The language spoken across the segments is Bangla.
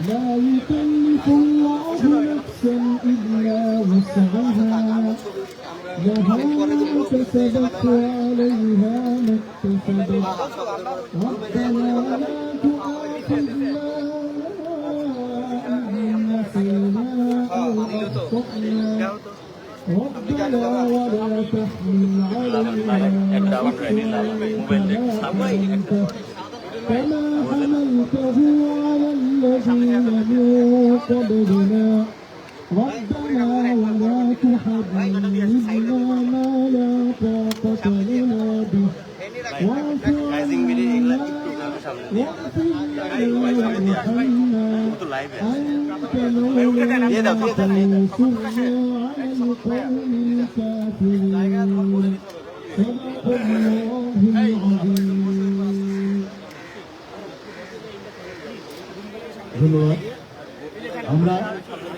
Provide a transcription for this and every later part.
لا يكلف الله نفسا إلا وسعها لها ما كسبت وعليها ما اكتسبت ربنا لا تؤاخذنا إن نسينا أو أخطأنا ربنا ولا تحمل علينا كما حملته على الذين من قبلنا ربنا ولا تحملنا ما لا طاقة لنا به واعف عنا واغفر لنا وارحمنا أنت مولانا فانصرنا على القوم الكافرين صدق الله العظيم। ধন্যবাদ। আমরা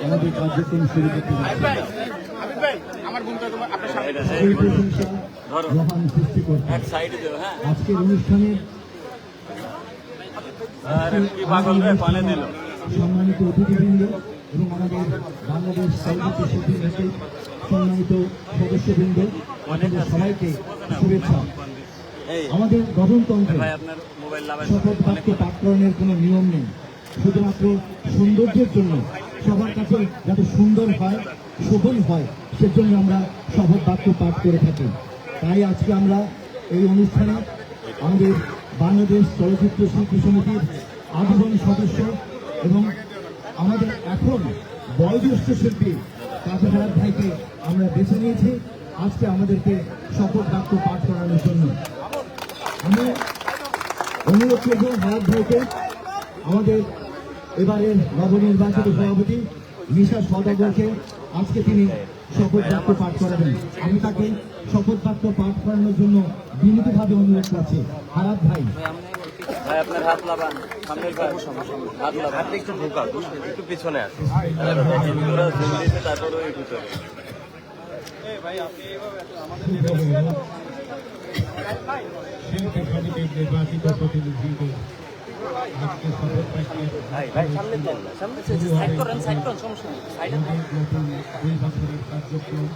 আমাদের কার্যক্রম শুরু করতে আজকের অনুষ্ঠানের সম্মানিত অতিথিবৃন্দ এবং আমাদের বাংলাদেশ চলচ্চিত্র শিল্পী নেতৃত্ব সম্মানিত সদস্যবৃন্দ আমাদের সবাইকে শুভেচ্ছা। আমাদের গঠনতন্ত্রে শপথ বাক্য পাঠকরণের কোনো নিয়ম নেই, শুধুমাত্র সৌন্দর্যের জন্য সবার কাছে যাতে সুন্দর হয় শোভন হয় সেজন্য আমরা শপথ বাক্য পাঠ করে থাকি। তাই আজকে আমরা এই অনুষ্ঠানে আমাদের বাংলাদেশ চলচ্চিত্র শিল্পী সমিতির আজীবন সদস্য এবং আমাদের এখন বয়োজ্যেষ্ঠ শিল্পী কাজী হারাত ভাইকে আমরা বেছে নিয়েছি আজকে আমাদেরকে শপথ বাক্য পাঠ করানোর জন্য। আমি অনুরোধ করব হারাত ভাইকে আমাদের এবারের নবনির্বাচিত সভাপতি নিশা সওদাগরকে আজকে তিনি শপথ বাক্য পাঠ করাবেন। আমি তাকে শপথ বাক্য পাঠ করানোর জন্য বিনীতভাবে অনুরোধ করছি। হারাত ভাই আপনার হাত লাগান, সামনের হাত লাগান, একটু ঢোকা একটু পিছনে আসে তারপরে ওই ভিতরে শিল্পী সমিতির নির্বাচিত প্রতিনিধিদের আজকে শপথ বাক্যে নতুন 2 বছরের কার্যক্রম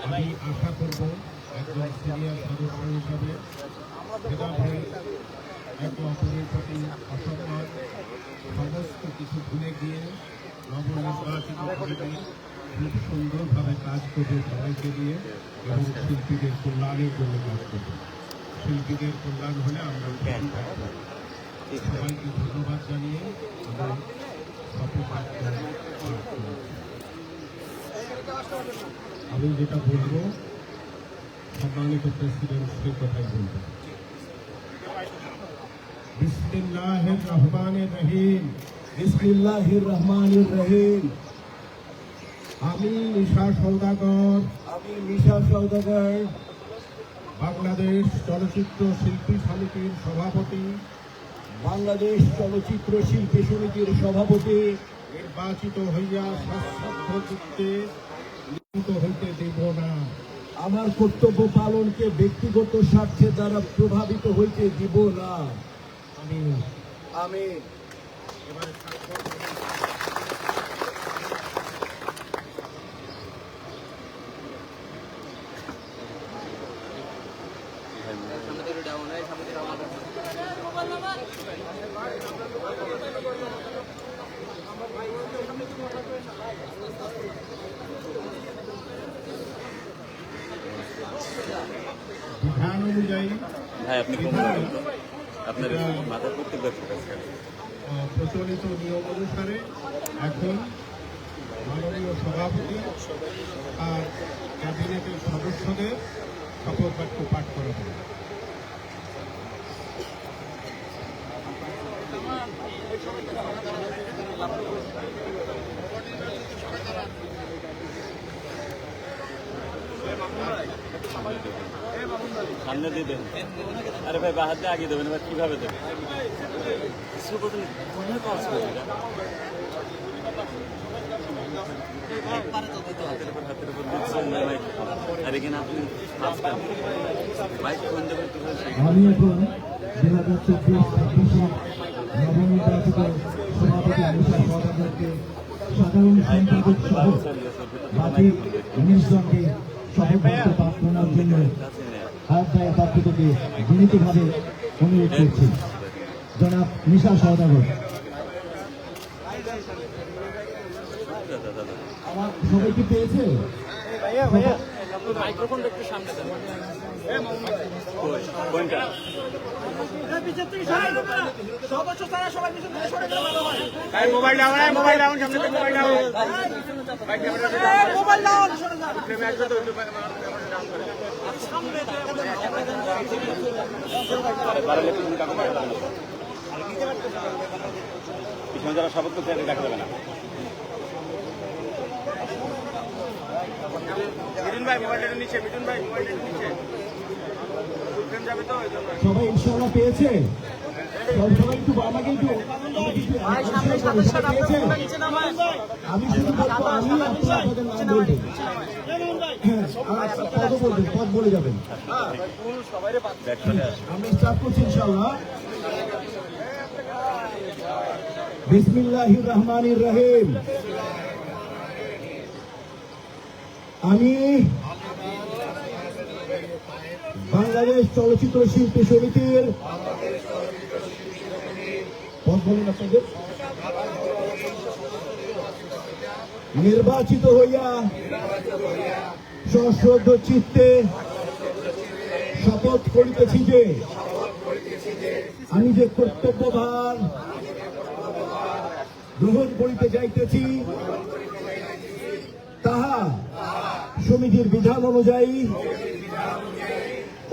আমি আশা করব একজন সিনিয়র সদস্য হিসাবে ভেদাভেদ একে অপরের প্রতি অসম্মান সমস্ত কিছু ভুলে গিয়ে নবনির্বাচিত কমিটি খুব সুন্দরভাবে কাজ করবে সবাইকে দিয়ে এবং শিল্পীদের কল্যাণের জন্য কাজ করবে। শিল্পীদের কল্যাণ হলে আমরা সবাইকে ধন্যবাদ জানিয়ে আমি যেটা বলবো সম্মানিত প্রেসিডেন্ট সেই কথাই বলবো। বিসমিল্লাহির রহমানির রহিম। বিসমিল্লাহির রহমানির রহিম। আমি নিশা সওদাগর বাংলাদেশ চলচ্চিত্র শিল্পী সমিতির সভাপতি নির্বাচিত হইয়া শাশ্বতচিত্তে লিখিত হইতে দেব না। আমার কর্তব্য পালনকে ব্যক্তিগত স্বার্থে দ্বারা প্রভাবিত হইতে দিব না। আমি বিধান অনুযায়ী ভাই আপনি কম বলবেন তো। আপনার মাথা প্রত্যেক ব্যক্তির কাছে প্রচলিত নিয়ম অনুসারে এখন মাননীয় সভাপতি আর ক্যাবিনেটের সদস্যদের শপথ বাক্য পাঠ করা হবে। সামনে দিয়ে দেবেন। আরে ভাই বাহার দিয়ে আগে দেবেন, এবার কিভাবে দেবেন? হাতের উপর দিচ্ছেন না ভাই। আর এখানে আপনি আসবেন বাইক ফোন দেবেন কিভাবে? আমি এখন 2024-26 নবনির্বাচিত সভাপতি আনিসা সরকারকে সাধারণ সম্পাদক সহ বাকি 19 জনকে শপথ বাক্য পাঠ করার জন্য হাত দায়ের পক্ষ থেকে বিনীতভাবে অনুরোধ করছি। জনাব নিশা সওদাগর, আমার সবাই কি পেয়েছে? মাইক্রোফোনটা একটু সামনে দেন। কোনটা? মোবাইল ডাউন মোবাইল ডাউন সামনে থেকে মোবাইল ডাউন মোবাইল ডাউন ফ্রেমে আসবে তো পিছনে যারা শপথ করছে দেখা যাবে না। মিঠুন ভাই মোবাইলটা নিচে মিঠুন ভাই মোবাইলটা নিচে ফ্রেম যাবে তো ওই জন্য সবাই ইনশাআল্লাহ পেয়েছে? সবাই একটু আমাকে একটু আমি শুধু বলবো, আমি আপনাদের নাম বলবেন, হ্যাঁ পদ বলবেন, পদ বলে যাবেন। আমরা স্টার্ট করছি ইনশাআল্লাহ। বিসমিল্লাহির রহমানির রহিম। আমি বাংলাদেশ চলচ্চিত্র শিল্পী সমিতির নির্বাচিত হইয়া সশ্রদ্ধ চিত্তে শপথ করিতেছি যে আমি যে কর্তব্যভার গ্রহণ করিতে যাইতেছি তাহা সমিতির বিধান অনুযায়ী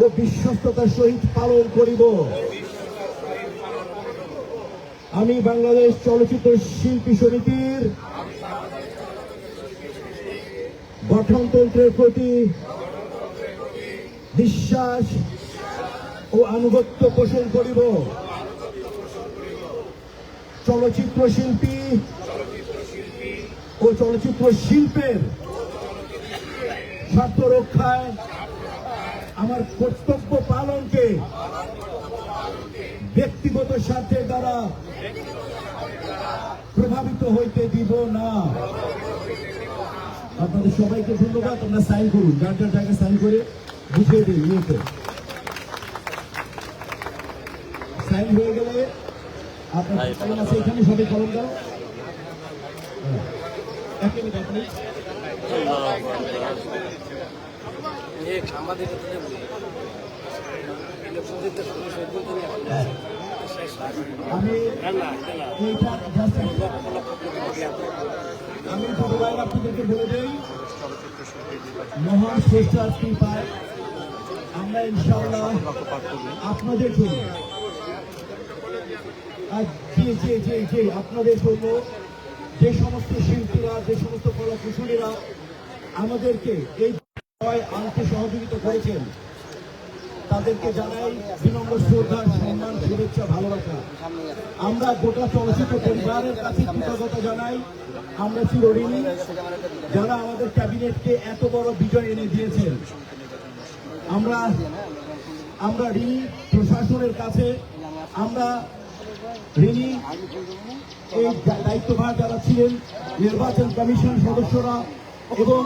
ও বিশ্বস্ততার সহিত পালন করিব। আমি বাংলাদেশ চলচ্চিত্র শিল্পী সমিতির গঠনতন্ত্রের প্রতি বিশ্বাস ও আনুগত্য পোষণ করিব। চলচ্চিত্র শিল্পী ও চলচ্চিত্র শিল্পের স্বার্থ রক্ষায় আমার কর্তব্য পালনকে ব্যক্তিগত স্বার্থের দ্বারা প্রভাবিত হইতে দিব না। আপনাদের সবাইকে ধন্যবাদ। আপনারা সাইন করুন, যার যার জায়গায় সাইন করে বুঝিয়ে দিন। নিয়ে সাইন হয়ে গেলে আপনার সাইন আছে এখানে, সবাই কলম দাও। এক মিনিট আপনি আমি ভগবান আপনাদেরকে বলে দেই, মহান শ্রেষ্ঠার কৃপায় আমরা ইনশাআল্লাহ আপনাদের জন্য আপনাদের জন্য যে সমস্ত শিল্পীরা, যে সমস্ত কলা কুশলীরা আমাদেরকে এই আনতে সহযোগিতা করেছেন তাদেরকে জানাই বিনম্র শ্রদ্ধা, সম্মান, শুভেচ্ছা, ভালোবাসা। আমরা গোটা চলচ্চিত্র পরিবারের কাছে কৃতজ্ঞতা জানাই। আমরা চিরঋণী যারা আমাদের ক্যাবিনেটকে এত বড় বিজয় এনে দিয়েছেন। আমরা ঋণী প্রশাসনের কাছে, আমরা ঋণী এই দায়িত্বভার যারা ছিলেন, নির্বাচন কমিশন সদস্যরা এবং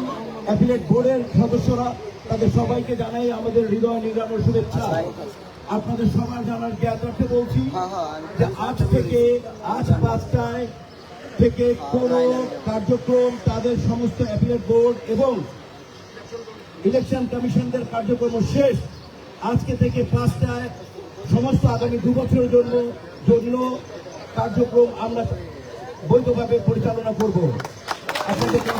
অ্যাপিলেট বোর্ডের সদস্যরা, তাদের সবাইকে জানাই আমাদের হৃদয় নিরানোর শুভেচ্ছা। আপনাদের সবার জানার জ্ঞাতার্থে বলছি যে আজ 5টায় থেকে কোন কার্যক্রম তাদের সমস্ত অ্যাপিলেট বোর্ড এবং ইলেকশন কমিশনদের কার্যক্রম শেষ। আজকে থেকে 5টায় সমস্ত আগামী 2 বছরের জন্য কার্যক্রম আমরা বৈধভাবে পরিচালনা করব। আপনাদেরকে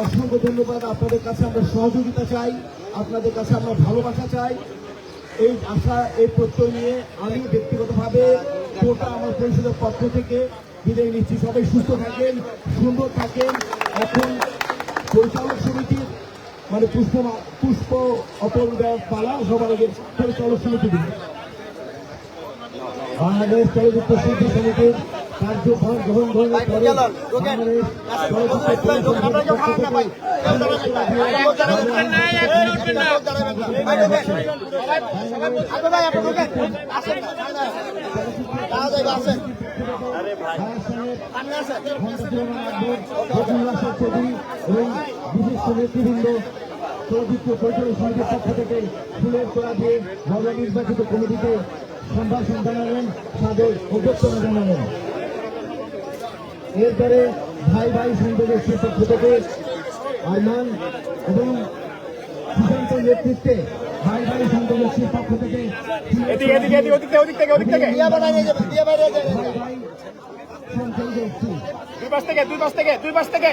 অসংখ্য ধন্যবাদ। আপনাদের কাছে আমরা সহযোগিতা চাই, আপনাদের কাছে আমরা ভালোবাসা চাই। এই আশা, এই প্রত্যয় নিয়ে আমি ব্যক্তিগতভাবে গোটা আমার পরিষদের পক্ষ থেকে বিদায় নিচ্ছি। সবাই সুস্থ থাকেন, সুন্দর থাকেন। এখন পরিচালক সমিতির মানে পুষ্প অপর পালা সবার আগে পরিচালক সমিতি দিন। বাংলাদেশ চলচ্চিত্র শিল্পী সমিতির কার্যভার গ্রহণ করার পরে বাংলাদেশ বিশিষ্ট নেতৃবৃন্দ চলচ্চিত্র পরিচালক সমিতির পক্ষ থেকে ফুলের তোড়া দিয়ে নবনির্বাচিত কমিটিতে সম্ভাষণ জানালেন, তাদের অভ্যর্থনা জানালেন। এরপরে ভাই ভাই সংযোগের পক্ষ থেকে আরমান এবং সুশান্তের নেতৃত্বে ভাই ভাই সংযোগের পক্ষ থেকে দুই পাশ থেকে